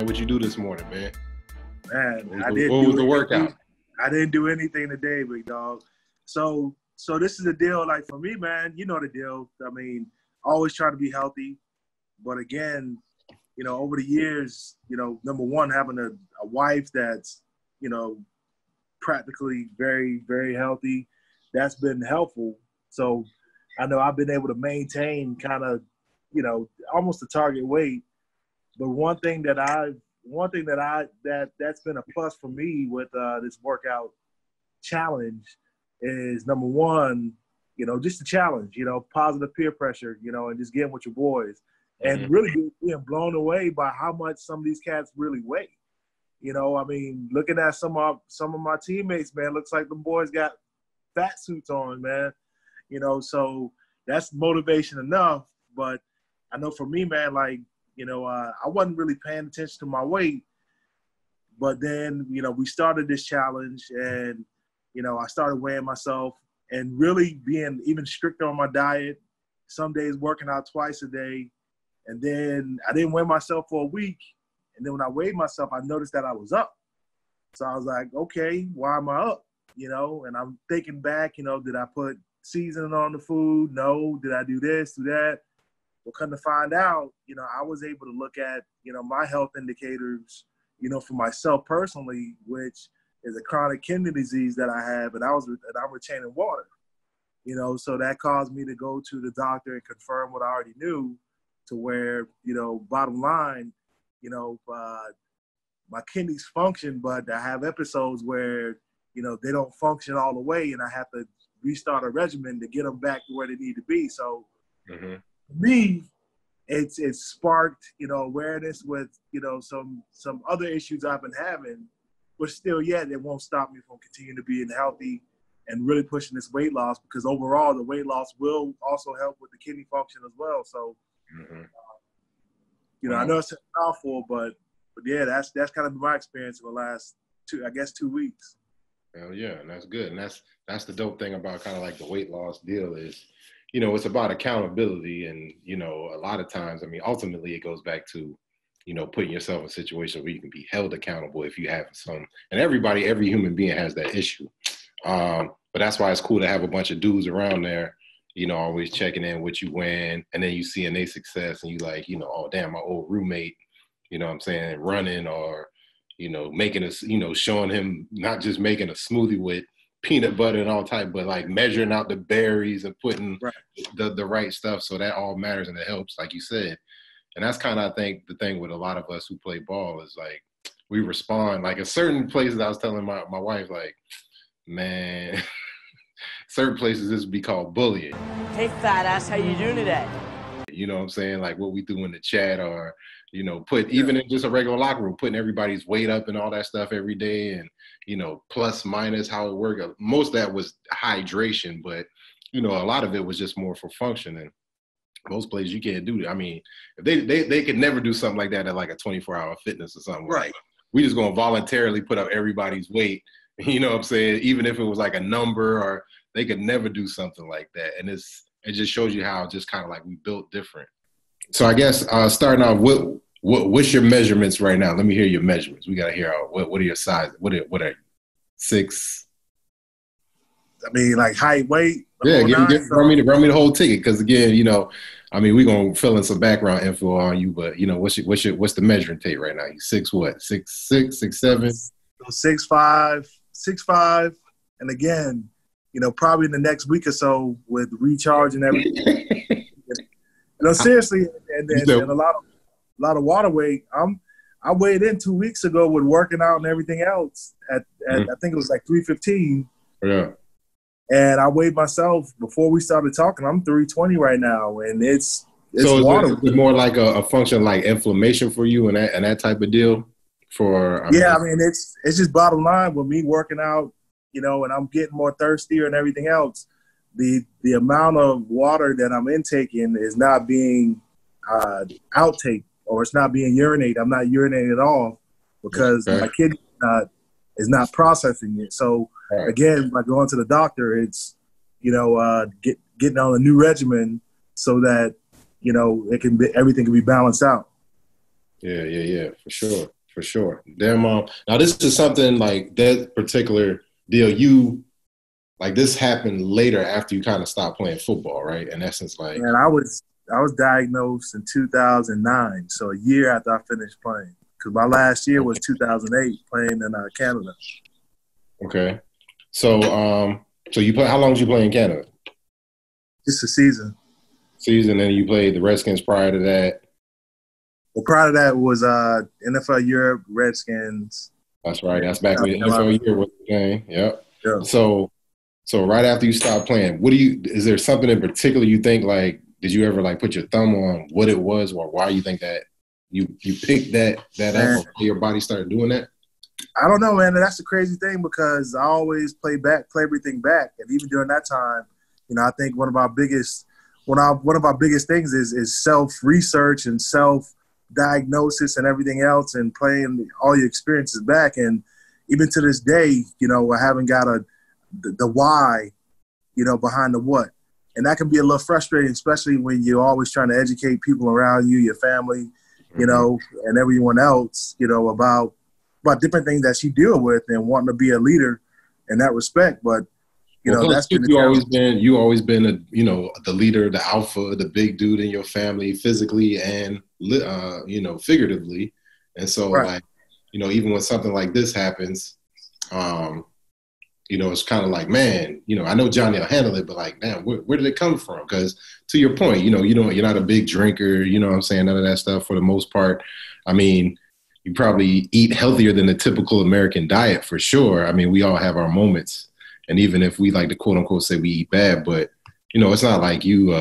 What you do this morning, man? Man, What was the workout? I didn't do anything today, big dog. So this is the deal. Like for me, man, you know the deal. I mean, always trying to be healthy, but again, you know, over the years, you know, number one, having a wife that's, you know, practically very, very healthy, that's been helpful. So I know I've been able to maintain kind of, you know, almost the target weight. But that's been a plus for me with this workout challenge is number one, you know, just a challenge, you know, positive peer pressure, you know, and just getting with your boys. And really being blown away by how much some of these cats really weigh. You know, I mean, looking at some of my teammates, man, looks like them boys got fat suits on, man. You know, so that's motivation enough. But I know for me, man, like, you know, I wasn't really paying attention to my weight. But then, you know, we started this challenge and, you know, I started weighing myself and really being even stricter on my diet. Some days working out twice a day. And then I didn't weigh myself for a week. And then when I weighed myself, I noticed that I was up. So I was like, okay, why am I up? You know, and I'm thinking back, you know, did I put seasoning on the food? No. Did I do this, do that? Well, come to find out, you know, I was able to look at, you know, my health indicators, you know, for myself personally, which is a chronic kidney disease that I have, and I'm retaining water. You know, so that caused me to go to the doctor and confirm what I already knew, to where, you know, bottom line, you know, my kidneys function, but I have episodes where, you know, they don't function all the way, and I have to restart a regimen to get them back to where they need to be. So for me, it's sparked, you know, awareness with, you know, some other issues I've been having, but still yet it won't stop me from continuing to being healthy and really pushing this weight loss, because overall the weight loss will also help with the kidney function as well. So, you know, I know it's a mouthful, but yeah, that's kind of my experience in the last 2 weeks. Hell yeah, and that's good. And that's the dope thing about kind of like the weight loss deal is, you know, it's about accountability. And, you know, a lot of times, I mean, ultimately it goes back to, you know, putting yourself in a situation where you can be held accountable if you have some, and every human being has that issue. But that's why it's cool to have a bunch of dudes around there, you know, always checking in what you win. And then you see their success and you like, you know, oh damn, my old roommate, you know what I'm saying, running, or, you know, making us, you know, showing him not just making a smoothie with peanut butter and all type, but like measuring out the berries and putting the right stuff. So that all matters and it helps, like you said. And that's kind of, I think, the thing with a lot of us who play ball is like, we respond. Like in certain places, I was telling my wife, like, man, certain places this would be called bullying. Hey, fat ass, how you doing today? You know what I'm saying? Like what we do in the chat, or, you know, even in just a regular locker room, putting everybody's weight up and all that stuff every day, and, you know, plus minus how it worked. Most of that was hydration, but, you know, a lot of it was just more for functioning. Most places you can't do that. I mean, if they could never do something like that at like a 24-hour fitness or something. Right. Like, we just gonna voluntarily put up everybody's weight. You know what I'm saying? Even if it was like a number, or they could never do something like that. And it just shows you how just kind of like we built different. So I guess starting off, what's your measurements right now? Let me hear your measurements. We gotta hear what are your sizes? What are you? 6? I mean, like height, weight. Yeah, run me the whole ticket, because again, you know, I mean, we're gonna fill in some background info on you, but you know, what's the measuring tape right now? You 6 what? 6'6", 6'7"? 6'5", and again, you know, probably in the next week or so with recharge and everything. You know, seriously, and a lot of water weight. I weighed in 2 weeks ago with working out and everything else at I think it was like 315. Yeah. And I weighed myself before we started talking. I'm 320 right now, and it's so water. Is it more like a function like inflammation for you and that type of deal? I mean, it's just bottom line with me working out, you know, and I'm getting more thirstier and everything else. The amount of water that I'm intaking is not being outtake, or it's not being urinated. I'm not urinating at all because my kidney is not processing it. So again, by going to the doctor, it's, you know, getting on a new regimen so that, you know, everything can be balanced out. Yeah, for sure. Damn, now this is something like that particular deal. Like this happened later after you kind of stopped playing football, right? In essence, like And I was diagnosed in 2009, so a year after I finished playing. Because my last year was 2008, playing in Canada. okay. So you play? How long did you play in Canada? Just a season. Season, and you played the Redskins prior to that. Well, prior to that was NFL Europe, Redskins. That's right. That's back South when the Carolina. NFL year was the game. Yep. Yeah. So right after you stopped playing, is there something in particular you think, like, did you ever like put your thumb on what it was or why you think that you picked that up or your body started doing that? I don't know, man. That's the crazy thing because I always play everything back. And even during that time, I think one of our biggest things is self-research and self-diagnosis and everything else and playing all your experiences back. And even to this day, I haven't got the why, behind the what. And that can be a little frustrating, especially when you're always trying to educate people around you, your family, and everyone else, about different things that you deal with and wanting to be a leader in that respect. But, that's been you always been the leader, the alpha, the big dude in your family, physically and, figuratively. And so right. like, even when something like this happens, it's kind of like, man, I know Johnny will handle it, but like, man, where did it come from? Because to your point, you're not a big drinker, you know what I'm saying? None of that stuff for the most part. I mean, you probably eat healthier than the typical American diet for sure. I mean, we all have our moments. And even if we like to quote unquote say we eat bad, but it's not like you,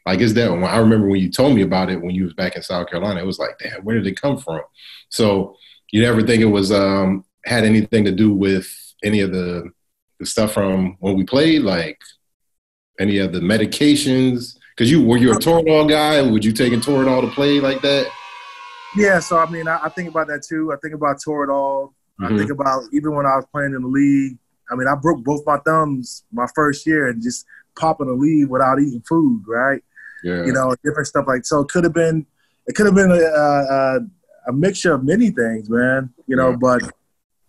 like it's that one. I remember when you told me about it when you was back in South Carolina, it was like, damn, where did it come from? So you never think it was, had anything to do with any of the stuff from when we played, like any of the medications? Because were you a Toradol guy? Would you taking Toradol to play like that? Yeah, so I mean, I think about that too. I think about Toradol. I think about even when I was playing in the league. I mean, I broke both my thumbs my first year and just popping the league without eating food, right? Yeah. Different stuff like so. It could have been a mixture of many things, man.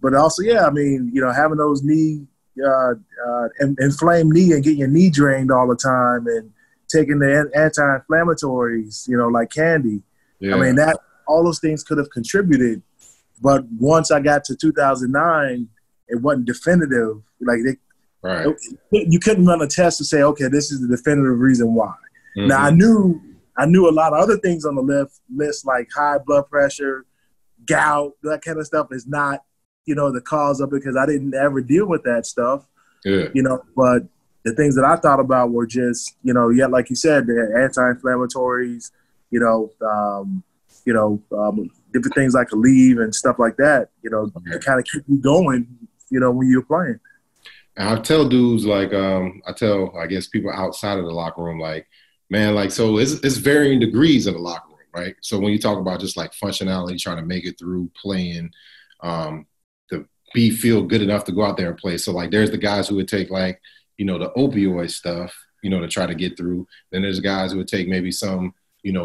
But also, yeah, I mean, having those inflamed knee and getting your knee drained all the time and taking the anti-inflammatories, like candy. Yeah. I mean, all those things could have contributed. But once I got to 2009, it wasn't definitive. Like you couldn't run a test to say, okay, this is the definitive reason why. Mm-hmm. Now I knew a lot of other things on the list like high blood pressure, gout, that kind of stuff is not, the cause of it because I didn't ever deal with that stuff. Yeah. But the things that I thought about were just, like you said, the anti-inflammatories, different things like Aleve and stuff like that, to kind of keep you going, when you're playing. And I tell dudes like, I guess people outside of the locker room, like, man, like, so it's varying degrees in the locker room, right? So when you talk about just like functionality, trying to make it through playing, to feel good enough to go out there and play. So like, there's the guys who would take like, the opioid stuff, to try to get through. Then there's guys who would take maybe some,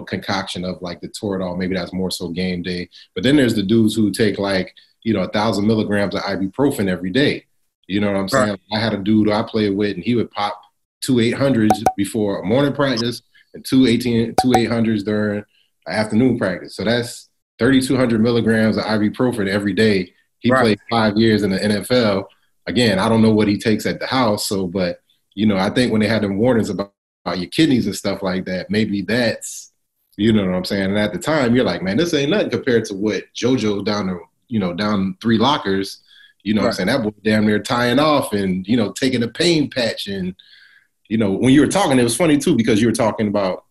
concoction of like the Toradol, maybe that's more so game day. But then there's the dudes who take like, 1,000 milligrams of ibuprofen every day. You know what I'm saying? Right. I had a dude who I played with and he would pop 2 800s before a morning practice and 2 800s during an afternoon practice. So that's 3,200 milligrams of ibuprofen every day. He played 5 years in the NFL. Again, I don't know what he takes at the house. So, but, I think when they had them warnings about your kidneys and stuff like that, maybe that's, you know what I'm saying? And at the time, you're like, man, this ain't nothing compared to what JoJo down 3 lockers, what I'm saying? That boy damn near tying off and, taking a pain patch. And, when you were talking, it was funny too, because you were talking about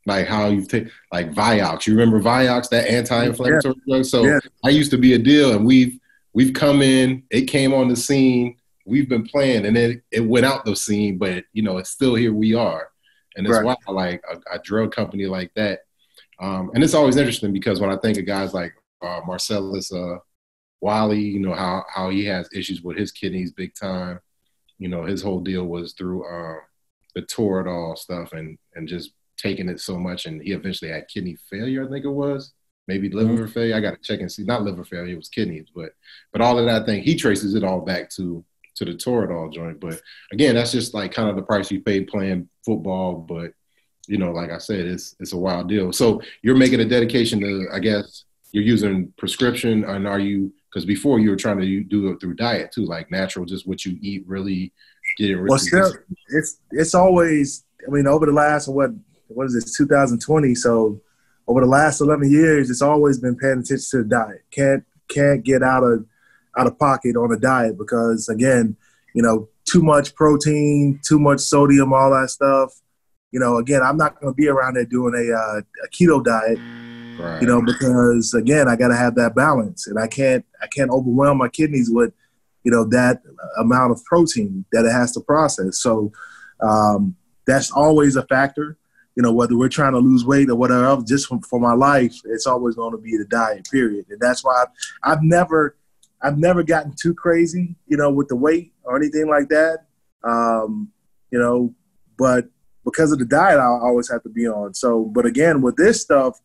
like how you take like Vioxx. You remember Vioxx, that anti-inflammatory drug? So I used to be a deal and we've come in, it came on the scene, we've been playing and then it went out the scene, but, it's still here we are. And it's why I like a drug company like that. And it's always interesting because when I think of guys like Marcellus Wiley, how he has issues with his kidneys big time. His whole deal was through the Toradol stuff and just taking it so much. And he eventually had kidney failure, I think it was. maybe liver failure. I got to check and see. Not liver failure, it was kidneys, but all of that thing, he traces it all back to the Toradol joint. But again, that's just like kind of the price you pay playing football. But you know, like I said, it's a wild deal. So you're making a dedication to, I guess, you're using prescription, and are you? Because before you were trying to do it through diet too, like natural, just what you eat, really get it. Really well, still, it's always. I mean, over the last what is this 2020? So over the last 11 years, it's always been paying attention to the diet. Can't get out of pocket on a diet because again, you know, too much protein, too much sodium, all that stuff. You know, again, I'm not going to be around there doing a keto diet. Right. You know, because again, I got to have that balance, and I can't overwhelm my kidneys with, you know, that amount of protein that it has to process. So that's always a factor. You know, whether we're trying to lose weight or whatever else, just for my life, it's always going to be the diet, period. And that's why I've never gotten too crazy, you know, with the weight or anything like that. You know, but because of the diet, I always have to be on. So, but again, with this stuff,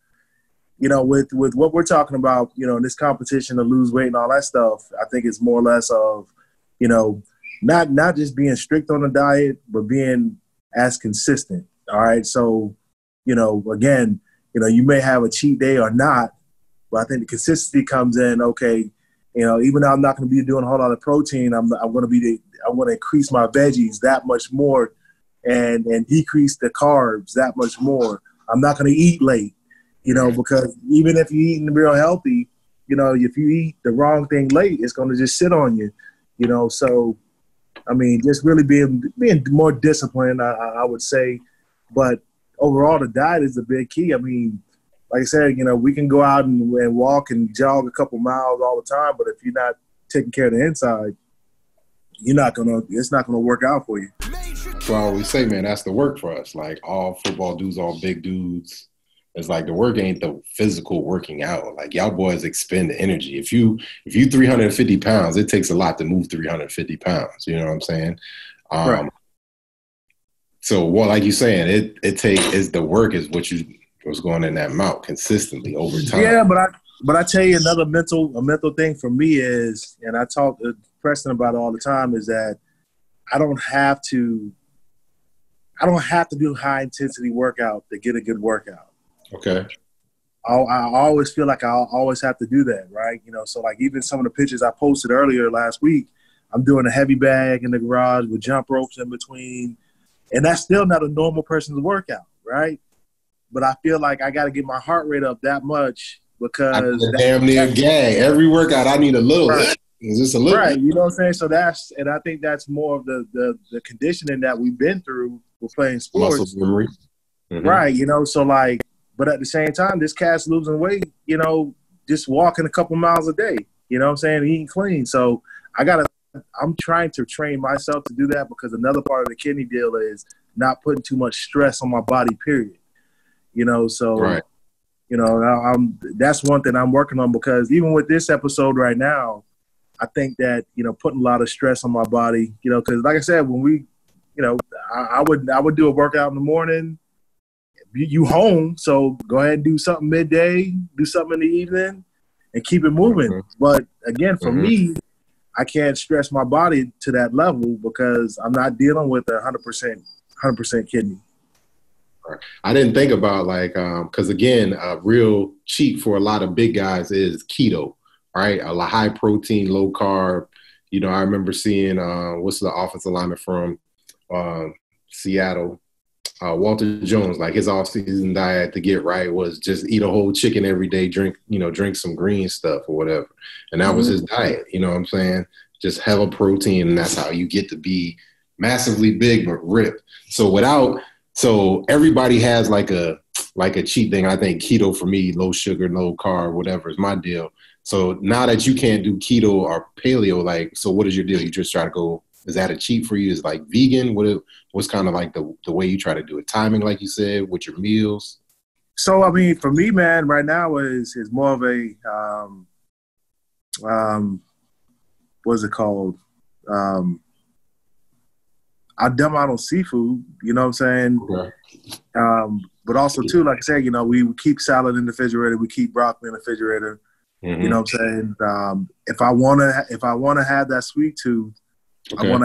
you know, with what we're talking about, you know, in this competition to lose weight and all that stuff, I think it's more or less of, you know, not just being strict on the diet, but being as consistent. All right. So, you know, again, you know, you may have a cheat day or not, but I think the consistency comes in, okay, you know, even though I'm not going to be doing a whole lot of protein, I'm going to increase my veggies that much more and decrease the carbs that much more. I'm not going to eat late. You know, because even if you're eating real healthy, you know, if you eat the wrong thing late, it's going to just sit on you, you know. So, I mean, just really being more disciplined, I would say. But overall, the diet is the big key. I mean, like I said, you know, we can go out and walk and jog a couple miles all the time, but if you're not taking care of the inside, it's not gonna work out for you. That's why I always say, man, that's the work for us. Like all football dudes, all big dudes. It's like the work ain't the physical working out. Like y'all boys expend the energy. If you 350 pounds, it takes a lot to move 350 pounds. You know what I'm saying? Right. So what, like you saying, it's the work is what's going in that mouth consistently over time. Yeah, but I tell you a mental thing for me is, and I talk to Preston about it all the time, is that I don't have to do high intensity workout to get a good workout. Okay. I always feel like I'll always have to do that, right? You know, so like even some of the pictures I posted earlier last week, I'm doing a heavy bag in the garage with jump ropes in between, and that's still not a normal person's workout, right? But I feel like I got to get my heart rate up that much because damn near gag. Every workout I need a little. Right. Is this a little? Right. You know what I'm saying? So and I think that's more of the conditioning that we've been through with playing sports. Muscle memory. Mm-hmm. Right. You know, so like. But at the same time, this cat's losing weight, you know, just walking a couple miles a day, you know what I'm saying, eating clean. So I'm trying to train myself to do that because another part of the kidney deal is not putting too much stress on my body, period. You know, so, right. You know, that's one thing I'm working on because even with this episode right now, I think that, you know, putting a lot of stress on my body, you know, because like I said, when we, you know, I would do a workout in the morning. You home, so go ahead and do something midday, do something in the evening, and keep it moving. Mm-hmm. But again, for me, I can't stress my body to that level because I'm not dealing with a 100% kidney. I didn't think about like, because again, a real cheat for a lot of big guys is keto, right? A high protein, low carb. You know, I remember seeing what's the offensive lineman from Seattle. Walter Jones, like his off-season diet to get right was just eat a whole chicken every day, drink some green stuff or whatever. And that was his diet, you know what I'm saying? Just hella protein, and that's how you get to be massively big but ripped. So everybody has like a cheat thing. I think keto for me, low sugar, low carb, whatever is my deal. So now that you can't do keto or paleo, like, so what is your deal? You just try to go, is that a cheat for you? Is like vegan? What's kind of like the way you try to do it? Timing, like you said, with your meals? So, I mean, for me, man, right now is more of a, what is it called? I dumb out on seafood. You know what I'm saying? Okay. But also too, like I said, you know, we keep salad in the refrigerator. We keep broccoli in the refrigerator. Mm-hmm. You know what I'm saying? If I wanna have that sweet tooth, Okay. I want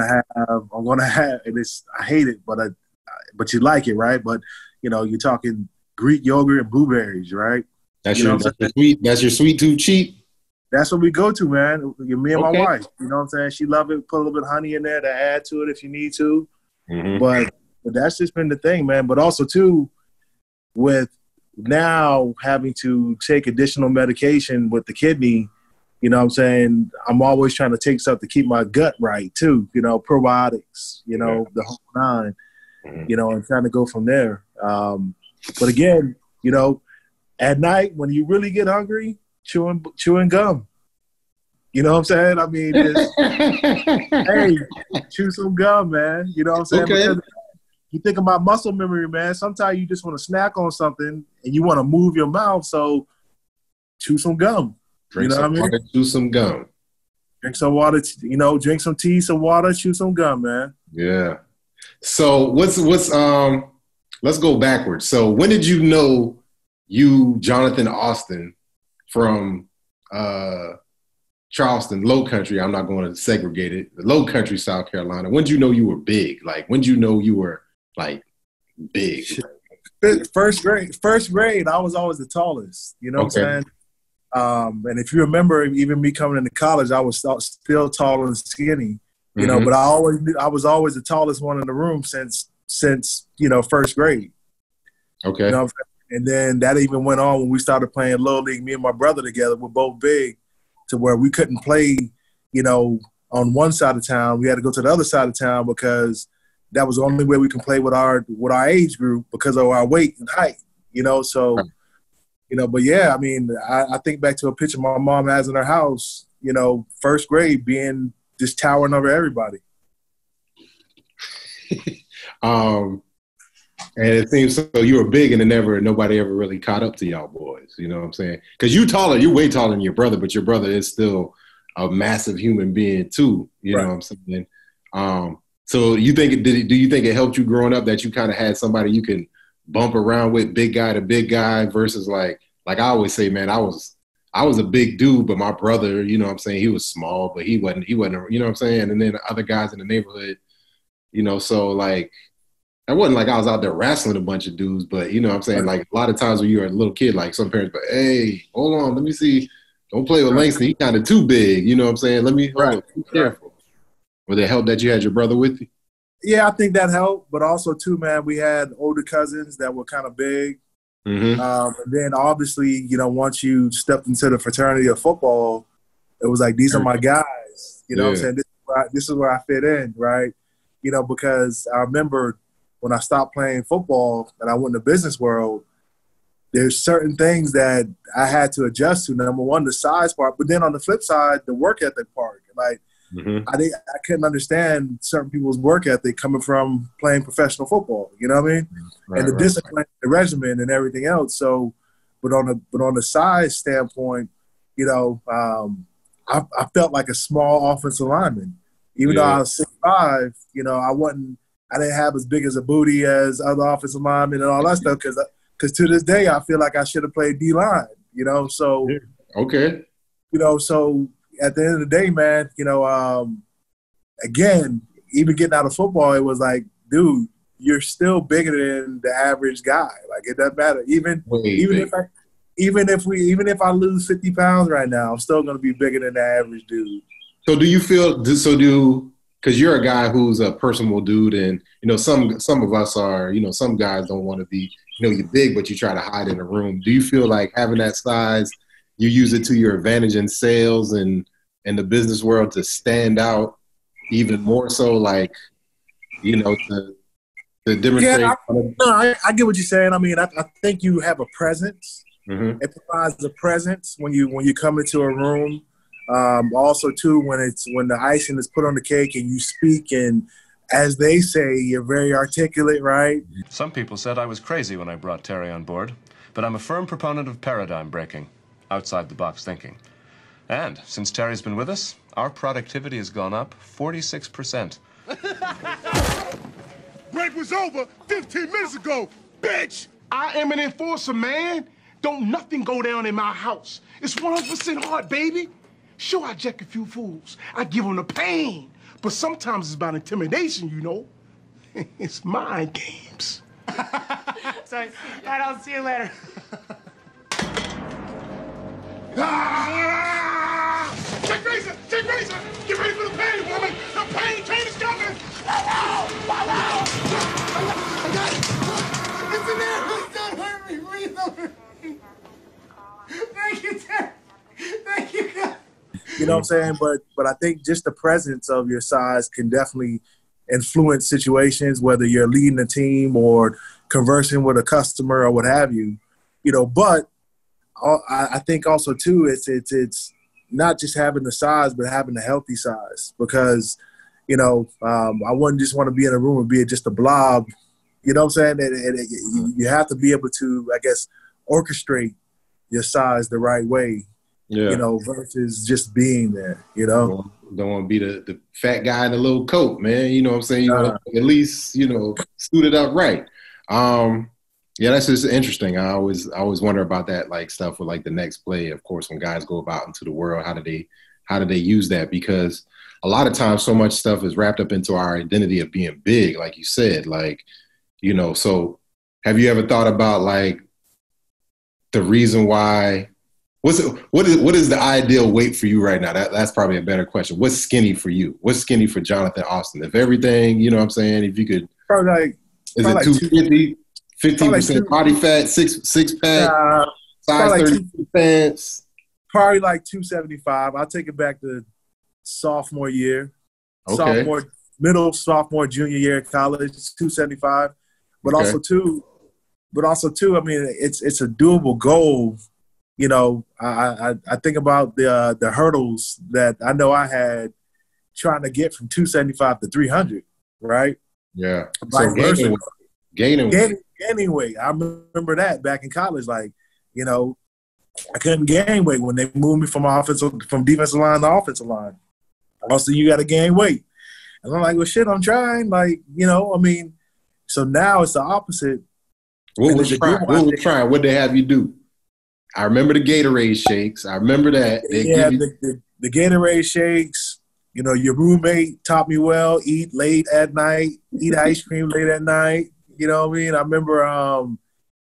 to have, and I hate it, but you like it, right? But you know, you're talking Greek yogurt and blueberries, right? That's your sweet tooth cheat. That's what we go to, man. Me and my Okay. wife. You know what I'm saying? She love it. Put a little bit of honey in there to add to it if you need to. Mm-hmm. But that's just been the thing, man. But also too, with now having to take additional medication with the kidney, you know what I'm saying? I'm always trying to take stuff to keep my gut right too. You know, probiotics. You know, the whole nine. Mm-hmm. You know, and trying to go from there. But again, you know, at night when you really get hungry, chewing gum. You know what I'm saying? I mean, hey, chew some gum, man. You know what I'm saying? Okay. Because you think about muscle memory, man. Sometimes you just want to snack on something and you want to move your mouth, so chew some gum. Drink some water, chew some gum. Drink some water, you know, drink some tea, some water, chew some gum, man. Yeah. So let's go backwards. So when did you know you, Jonathan Alston, from Charleston, Low Country, I'm not going to segregate it, Low Country, South Carolina. When did you know you were big? Like, when did you know you were, like, big? First grade, I was always the tallest. You know what I'm saying? And if you remember, even me coming into college, I was still tall and skinny. You know, but I was always the tallest one in the room since you know, first grade. Okay. You know what I'm saying? And then that even went on when we started playing Little League. Me and my brother together were both big, to where we couldn't play, you know, on one side of town. We had to go to the other side of town because that was the only way we can play with our age group because of our weight and height. You know, so you know, but yeah, I mean, I think back to a picture my mom has in her house. You know, first grade being just towering over everybody. And it seems so you were big and nobody ever really caught up to y'all boys. You know what I'm saying? Because you're way taller than your brother, but your brother is still a massive human being too. You know what I'm saying? So do you think it helped you growing up that you kind of had somebody you can bump around with, big guy to big guy, versus like I always say, man, I was a big dude, but my brother, you know what I'm saying, he was small, but he wasn't, you know what I'm saying? And then the other guys in the neighborhood, you know, so like, it wasn't like I was out there wrestling a bunch of dudes, but you know what I'm saying? Like a lot of times when you're a little kid, like some parents, but hey, hold on, let me see. Don't play with Langston. He's kind of too big. You know what I'm saying? Let me hold on, be careful. Would it help that you had your brother with you? Yeah, I think that helped. But also too, man, we had older cousins that were kind of big. Mm-hmm. And then obviously, you know, once you stepped into the fraternity of football, it was like, these are my guys. You know what I'm saying? This is where I fit in, right? You know, because I remember when I stopped playing football and I went in the business world, there's certain things that I had to adjust to. Number one, the size part, but then on the flip side, the work ethic part. Like, I couldn't understand certain people's work ethic coming from playing professional football. You know what I mean? And the discipline, the regimen, and everything else. So, but on the size standpoint, you know, I felt like a small offensive lineman, even though I was 6'5". You know, I didn't have as big as a booty as other offensive linemen and all that stuff because to this day I feel like I should have played D-line, you know. So okay, you know, so at the end of the day, man, you know, again, even getting out of football, it was like, dude, you're still bigger than the average guy. Like, it doesn't matter. Even if I lose 50 pounds right now, I'm still gonna be bigger than the average dude. So do you feel because you're a guy who's a personable dude, and you know some of us are, you know, some guys don't want to be, you know, you're big but you try to hide in a room. Do you feel like having that size, you use it to your advantage in sales and in the business world to stand out even more so, like, you know, to demonstrate? Yeah, I get what you're saying. I mean, I think you have a presence. Mm-hmm. It provides a presence when you come into a room. Also, too, when the icing is put on the cake and you speak, and as they say, you're very articulate, right? Some people said I was crazy when I brought Terry on board, but I'm a firm proponent of paradigm breaking, outside-the-box thinking. And since Terry's been with us, our productivity has gone up 46%. break was over 15 minutes ago, bitch! I am an enforcer, man. Don't nothing go down in my house. It's 100% hard, baby. Sure, I jack a few fools. I give them the pain. But sometimes it's about intimidation, you know. It's mind games. So, all right, I'll see you later. Check razor! Check razor! Get ready for the pain, woman! The pain train is coming! I got it! It's in there! Don't hurt me! Please don't hurt me! Thank you, Dad! Thank you, God! You know what I'm saying? But I think just the presence of your size can definitely influence situations, whether you're leading a team or conversing with a customer or what have you. You know, but I think also too, it's not just having the size, but having the healthy size, because, you know, I wouldn't just want to be in a room and be just a blob. You know what I'm saying? And you have to be able to, I guess, orchestrate your size the right way. Yeah. You know, versus just being there, you know. Don't want to be the fat guy in the little coat, man. You know what I'm saying? You want to at least, you know, suit it up right. Yeah, that's just interesting. I always wonder about that, like, stuff with, like, the next play. Of course, when guys go out into the world, how do they use that? Because a lot of times so much stuff is wrapped up into our identity of being big, like you said. Like, you know, so have you ever thought about, like, the reason why – what is the ideal weight for you right now? That's probably a better question. What's skinny for you? What's skinny for Jonathan Alston? If everything, you know what I'm saying, if you could – probably like – is it 250? 15% body fat, six pack, size 32 pants. Probably like 275. I'll take it back to sophomore year. Okay. Sophomore, junior year of college, 275. But okay. also too, I mean, it's a doable goal. You know, I think about the hurdles that I know I had trying to get from 275 to 300, right? Yeah. So gaining weight. I remember that back in college. Like, you know, I couldn't gain weight when they moved me from defensive line to offensive line. Also, you got to gain weight. And I'm like, well, shit, I'm trying. Like, you know, I mean, so now it's the opposite. What was trying? What did they have you do? I remember the Gatorade shakes. I remember that. The Gatorade shakes. You know, your roommate taught me well. Eat late at night. Eat ice cream late at night. You know what I mean? I remember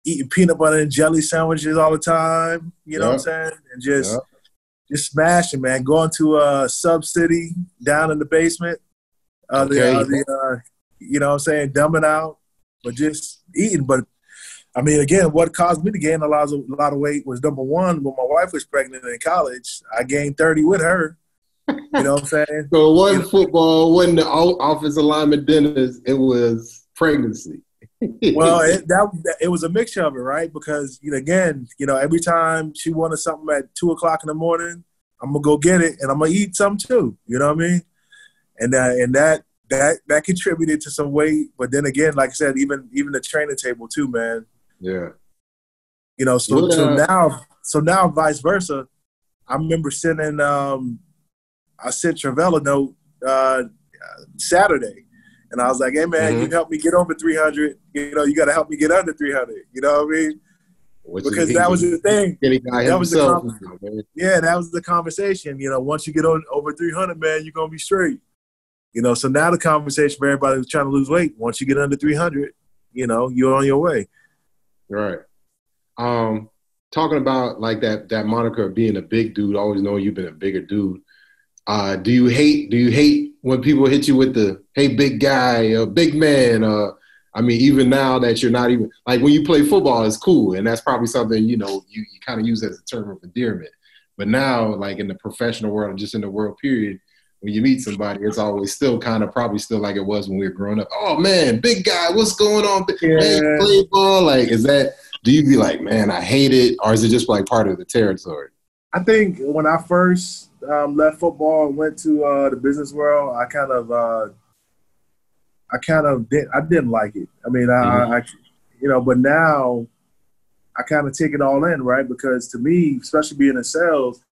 eating peanut butter and jelly sandwiches all the time. You know what I'm saying? And just smashing, man. Going to Sub City down in the basement. You know what I'm saying? Dumbing out, but just eating. But I mean, again, what caused me to gain a lot of weight was, number one, when my wife was pregnant in college, I gained 30 with her. You know what I'm saying? So it wasn't football, it wasn't the offensive lineman dinners, it was pregnancy. Well, it was a mixture of it, right? Because, you know, again, you know, every time she wanted something at 2 o'clock in the morning, I'm gonna go get it and I'm gonna eat something too. You know what I mean? And that contributed to some weight. But then again, like I said, even the training table too, man. Yeah. You know, so now vice versa. I remember sending I sent Travella a note Saturday. And I was like, hey, man, you help me get over 300. You know, you got to help me get under 300. You know what I mean? Because that was the thing. That was the conversation. You know, once you get over 300, man, you're going to be straight. You know, so now the conversation for everybody who's trying to lose weight, once you get under 300, you know, you're on your way. Right. Talking about, like, that moniker of being a big dude, always knowing you've been a bigger dude. Do you hate when people hit you with the, hey, big guy, big man? I mean, even now that you're not even, like, when you play football, it's cool. And that's probably something, you know, you kind of use as a term of endearment. But now, like, in the professional world and just in the world period, when you meet somebody, it's always still probably still like it was when we were growing up. Oh, man, big guy, what's going on? Yeah. Hey, play ball? Like, do you be like, man, I hate it? Or is it just, like, part of the territory? I think when I first left football and went to the business world, I didn't like it. I mean, I you know, but now I kind of take it all in, right? Because to me, especially being in sales,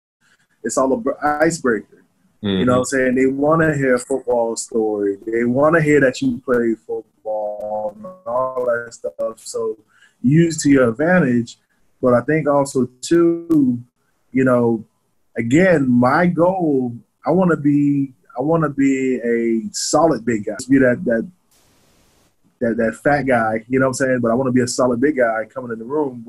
it's all an icebreaker. You know what I'm saying? They want to hear a football story. They want to hear that you play football. football and all that stuff. So use to your advantage. But I think also too, again, my goal, I want to be a solid big guy. Be that fat guy, you know what I'm saying? But I want to be a solid big guy coming in the room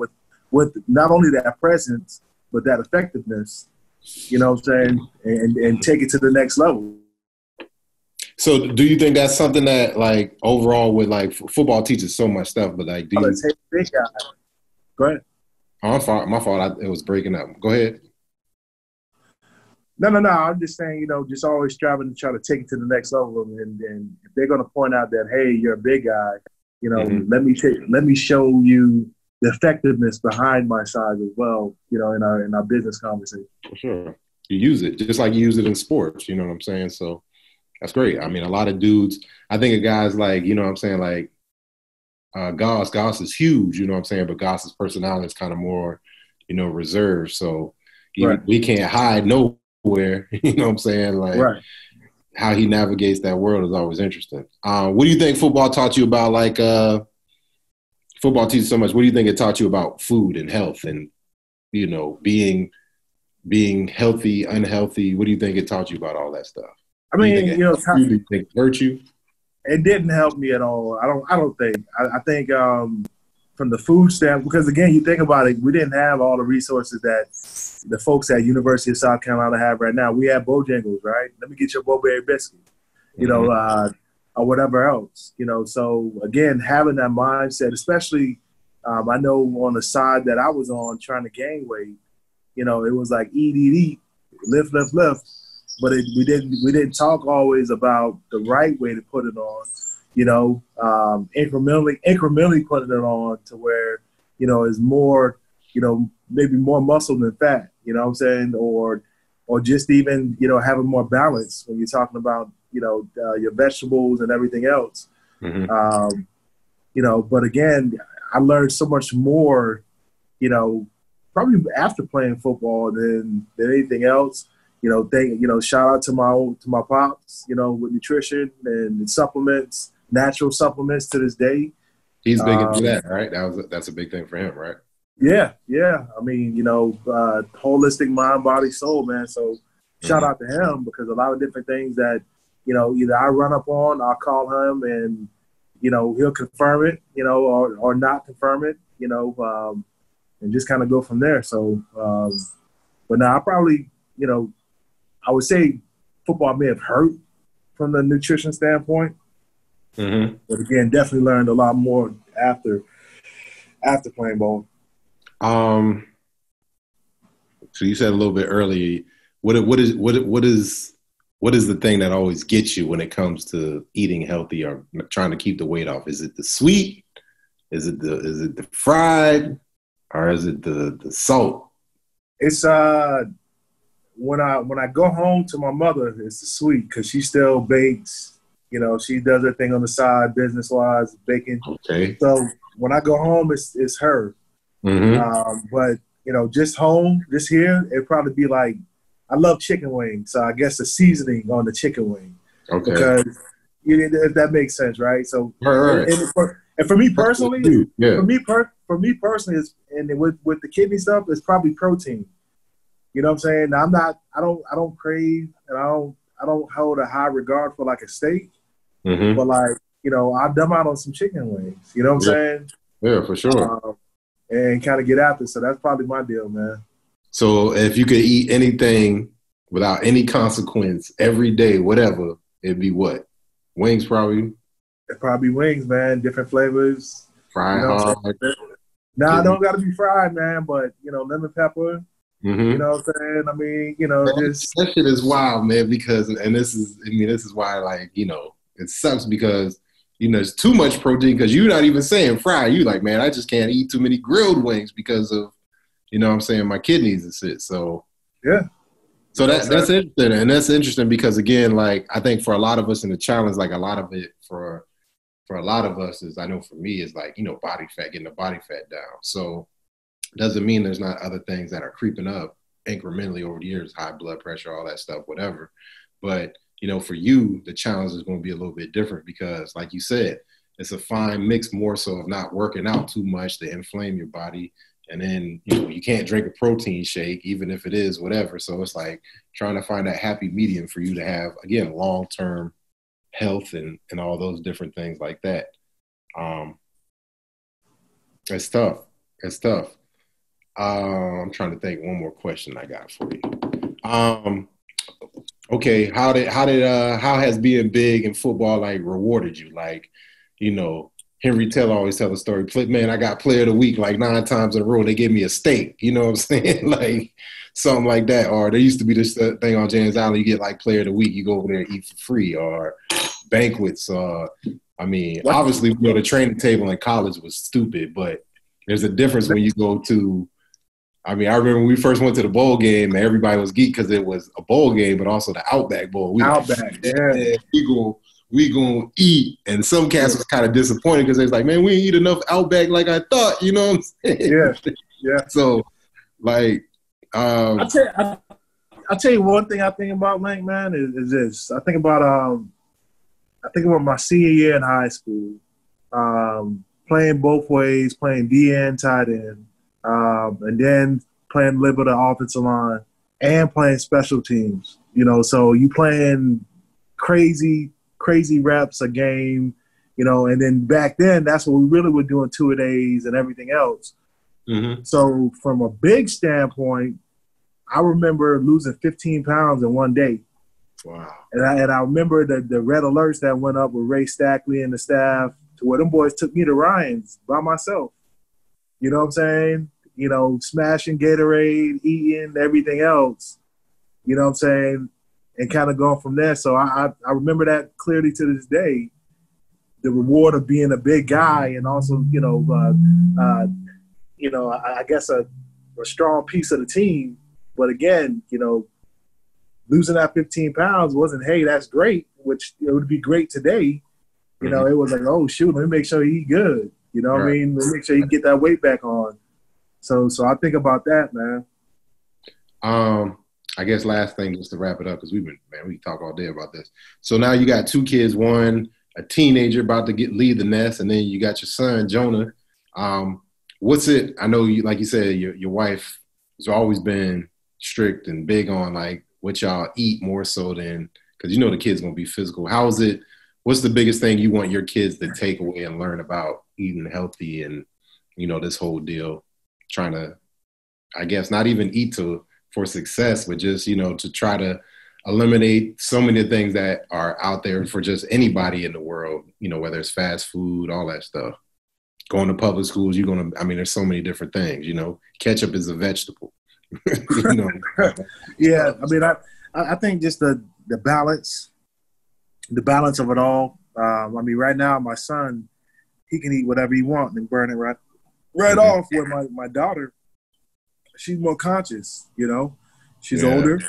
with not only that presence, but that effectiveness, you know what I'm saying? And take it to the next level. So do you think that's something that, like, overall with, like, football teaches so much stuff, but, like, do you – take big guy. Go ahead. Oh, my fault. It was breaking up. Go ahead. No. I'm just saying, just always striving to try to take it to the next level. And if they're going to point out that, hey, you're a big guy, let me show you the effectiveness behind my size as well, in our business conversation. For sure. You use it just like you use it in sports. You know what I'm saying? So that's great. I mean, a lot of dudes, I think of guys like, you know what I'm saying, like Goss. Goss is huge, you know what I'm saying? But Goss's personality is kind of more, reserved. So we can't hide nowhere, you know what I'm saying? Like, right. How he navigates that world is always interesting. What do you think football taught you about, like, football teaches so much? What do you think it taught you about food and health and, being healthy, unhealthy? What do you think it taught you about all that stuff? I mean, do you think it hurt you? It didn't help me at all. I don't think. I think from the food standpoint, because again, you think about it, we didn't have all the resources that the folks at University of South Carolina have right now. We have Bojangles, right? Let me get your Bowberry biscuit, or whatever else, So again, having that mindset, especially, I know on the side that I was on trying to gain weight, it was like eat, lift. But we didn't talk always about the right way to put it on, incrementally putting it on to where, is more, maybe more muscle than fat, you know what I'm saying? Or just even, having more balance when you're talking about, your vegetables and everything else. Mm-hmm. But again, I learned so much more, probably after playing football than anything else. Shout out to my pops, with nutrition and supplements, natural supplements to this day. He's big into that, right? That's a big thing for him, right? Yeah. I mean, holistic mind, body, soul, man. So shout out to him, because a lot of different things that, either I run up on, I'll call him and, he'll confirm it, or not confirm it, and just kind of go from there. So, but now I probably, I would say football may have hurt from the nutrition standpoint, but again, definitely learned a lot more after playing ball. So you said a little bit earlier, what is the thing that always gets you when it comes to eating healthy or trying to keep the weight off? Is it the sweet? Is it the fried? Or is it the salt? It's when I go home to my mother, it's the sweet, because she still bakes. She does her thing on the side, business wise, baking. Okay. So when I go home, it's her. Mm-hmm. But just here, it'd probably be like, I love chicken wings, so I guess the seasoning on the chicken wing. Okay. Because if that makes sense, right? So right. And for me personally, yeah. For me personally, with the kidney stuff, it's probably protein. You know what I'm saying? Now, I don't crave, and I don't hold a high regard for like a steak, but like, I'll dumb out on some chicken wings. You know what I'm saying? Yeah, for sure. And kind of get after. So that's probably my deal, man. So if you could eat anything without any consequence every day, whatever, it'd be what? Wings, probably. It'd probably be wings, man. Different flavors. Fried hard. Nah, I don't got to be fried, man. But lemon pepper. You know what I'm saying? I mean, just that shit is wild, man. Because this is why, like, it sucks because it's too much protein, because you're not even saying fried. You like, man, I just can't eat too many grilled wings because of, what I'm saying, my kidneys and shit. So yeah. So that's interesting, and that's interesting because, again, like, I think for a lot of us in the challenge, like, a lot of it for a lot of us is, I know for me, is like, body fat, getting the body fat down. So doesn't mean there's not other things that are creeping up incrementally over the years, high blood pressure, all that stuff, whatever. But, for you, the challenge is going to be a little bit different because, like you said, it's a fine mix more so of not working out too much to inflame your body. And then, you know, you can't drink a protein shake, even if it is whatever. So it's like trying to find that happy medium for you to have, again, long-term health and all those different things like that. It's tough. It's tough. I'm trying to think one more question I got for you. Okay, how has being big in football like rewarded you? Like, you know, Henry Taylor always tell a story. Man, I got player of the week like 9 times in a row. They gave me a steak. You know what I'm saying? Like something like that. Or there used to be this thing on James Island. You get like player of the week. You go over there and eat for free. Or banquets. I mean, obviously, you know, the training table in college was stupid, but there's a difference when you go to. I mean, I remember when we first went to the bowl game, and everybody was geeked because it was a bowl game, but also the Outback Bowl. We gonna eat, and some cats was kind of disappointed because they was like, "Man, we ain't eat enough Outback like I thought." You know what I'm saying? Yeah. So, like, I'll tell you one thing I think about, Link, man, is this. I think about my senior year in high school, playing both ways, playing DN, tight end. And then playing a little bit of offensive line and playing special teams, you know, so you playing crazy reps a game, you know, and then back then that's what we really were doing, 2-a-days and everything else. Mm-hmm. So from a big standpoint, I remember losing 15 pounds in one day. Wow. And I remember the red alerts that went up with Ray Stackley and the staff to where them boys took me to Ryan's by myself. You know what I'm saying? You know, smashing Gatorade, eating everything else. You know what I'm saying? And kind of going from there. So I remember that clearly to this day. The reward of being a big guy and also, you know, I guess a strong piece of the team. But again, you know, losing that 15 pounds wasn't, hey, that's great, which it would be great today. You know, it was like, oh, shoot, let me make sure he good. You know what I mean? Let me make sure you get that weight back on. So I think about that, man. I guess last thing just to wrap it up, because we talk all day about this. So now you got 2 kids, one a teenager about to leave the nest, and then you got your son, Jonah. What's it? I know you, like you said, your wife has always been strict and big on like what y'all eat more so than, because you know the kid's gonna be physical. How is it? What's the biggest thing you want your kids to take away and learn about eating healthy and, you know, this whole deal, trying to, I guess, not even eat for success, but just, you know, to try to eliminate so many things that are out there for just anybody in the world, you know, whether it's fast food, all that stuff. Going to public schools, there's so many different things, you know. Ketchup is a vegetable. You know? Yeah, I mean, I think just the balance of it all. I mean, right now, my son, he can eat whatever he wants and burn it right off. With my daughter, she's more conscious, you know. She's older.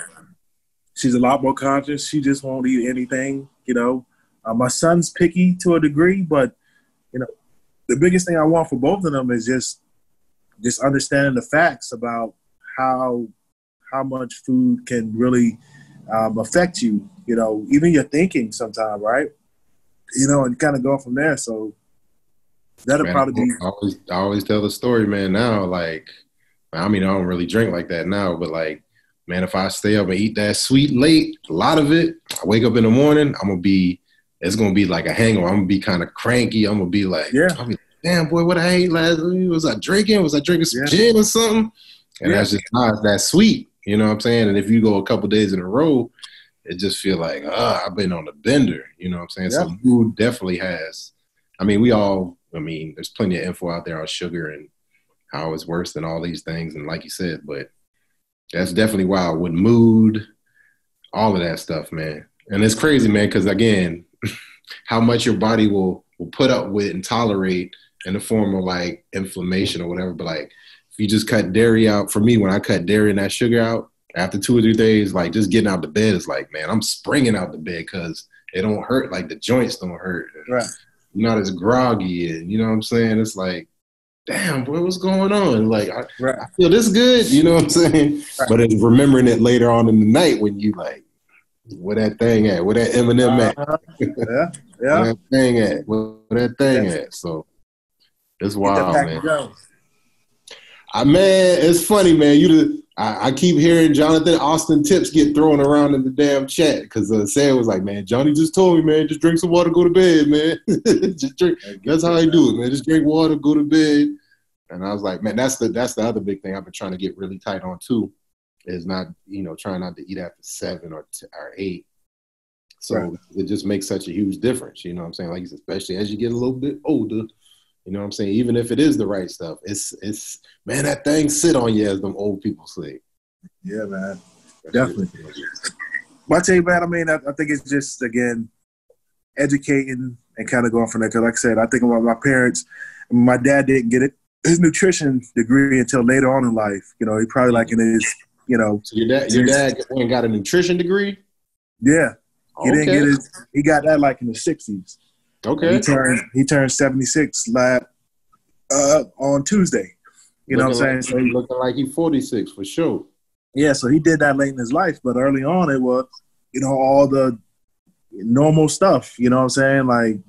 She's a lot more conscious. She just won't eat anything, you know. My son's picky to a degree, but, you know, the biggest thing I want for both of them is just understanding the facts about how much food can really affect you, you know, even your thinking sometimes, right? You know, and kind of go from there. So that'll probably be. I always tell the story, man, now, like, I mean, I don't really drink like that now, but like, man, if I stay up and eat that sweet late, a lot of it, I wake up in the morning, it's going to be like a hangover. I'm going to be kind of cranky. I'm going to be like, damn, boy, what I ate last week? Was I drinking some gin or something? And that's just not that sweet. You know what I'm saying? And if you go a couple days in a row, it just feel like, I've been on the bender. You know what I'm saying? Yeah. So food definitely has, there's plenty of info out there on sugar and how it's worse than all these things. And like you said, but that's definitely wild with mood, all of that stuff, man. And it's crazy, man, because again, how much your body will put up with and tolerate in the form of like inflammation or whatever. But like, if you just cut dairy out, for me, when I cut dairy and that sugar out, after 2 or 3 days, like just getting out the bed is like, man, I'm springing out the bed because it don't hurt. Like the joints don't hurt. Right. You're not as groggy. And you know what I'm saying? It's like, damn, boy, what's going on? Like, I feel this good. You know what I'm saying? Right. But it's remembering it later on in the night when you like, Where that thing at? Where that Eminem at? Yeah. Where that thing at? Where that thing at? So it's wild, man. Man, it's funny, man. I keep hearing Jonathan Alston tips get thrown around in the damn chat because Sam was like, man, Johnny just told me, man, just drink some water, go to bed, man. Just drink. That's how I do it, man. Just drink water, go to bed. And I was like, man, that's the other big thing I've been trying to get really tight on too, is not, trying not to eat after 7 or 8. So It just makes such a huge difference, you know what I'm saying? Like, especially as you get a little bit older, you know what I'm saying? Even if it is the right stuff, it's man, that thing sit on you, as them old people say. Yeah, man. Definitely. But I tell you, man, I mean, I think it's just, again, educating and kind of going from there. Because like I said, I think about my parents. My dad didn't get his nutrition degree until later on in life. He probably like in his, So your dad went and got a nutrition degree? Yeah. He didn't get he got that like in the 60s. Okay. He turned 76 on Tuesday. You know what I'm saying? So looking like he's 46 for sure. Yeah, so he did that late in his life, but early on it was, all the normal stuff, you know what I'm saying? Like,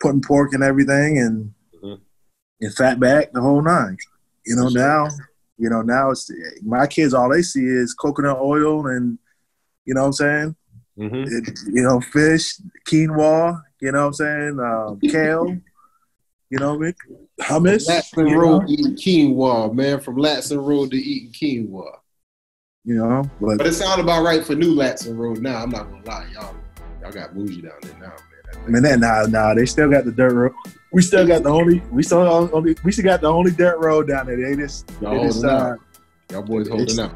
putting pork and everything and fat back, the whole nine. Now it's my kids, all they see is coconut oil and, you know what I'm saying? Fish, quinoa, you know what I'm saying? Kale, hummus. Latson Road eating quinoa, man. From Latson Road to eating quinoa. But it sounds about right for new Latson Road now. I'm not gonna lie, y'all got bougie down there now, man. Nah, they still got the dirt road. We still got the only dirt road down there. Y'all boys holding out.